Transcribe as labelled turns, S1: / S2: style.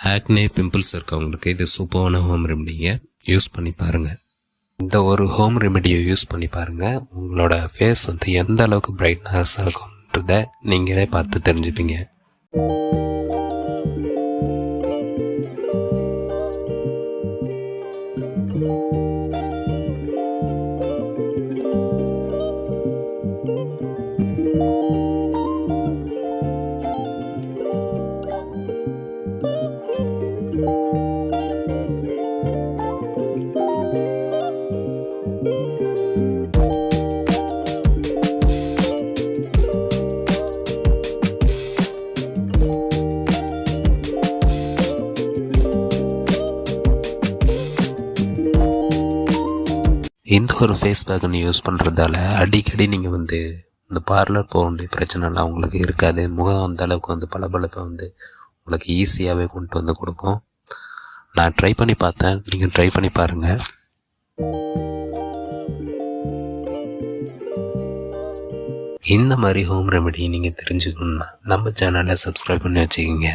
S1: Acne pimples இருக்கவங்களுக்கு இது சூப்பரான ஹோம் ரெமெடிங்க. யூஸ் பண்ணி பாருங்கள். இந்த ஒரு ஹோம் ரெமெடியை யூஸ் பண்ணி பாருங்கள். உங்களோட ஃபேஸ் எந்த அளவுக்கு பிரைட்னஸாக இருக்கும்ன்றதை நீங்களே பார்த்து தெரிஞ்சுப்பீங்க. இந்த ஒரு ஃபேஸ் பேக்கை யூஸ் பண்ணுறதால அடிக்கடி நீங்கள் இந்த பார்லர் போக வேண்டிய பிரச்சனைலாம் உங்களுக்கு இருக்காது. முகம் அந்த அளவுக்கு பளபளப்பை உங்களுக்கு ஈஸியாகவே கொண்டு கொடுக்கும். நான் ட்ரை பண்ணி பார்த்தேன், நீங்கள் ட்ரை பண்ணி பாருங்கள். இந்த மாதிரி ஹோம் ரெமெடி நீங்கள் தெரிஞ்சுக்கணுன்னா நம்ம சேனலை சப்ஸ்கிரைப் பண்ணி வச்சுக்கிங்க.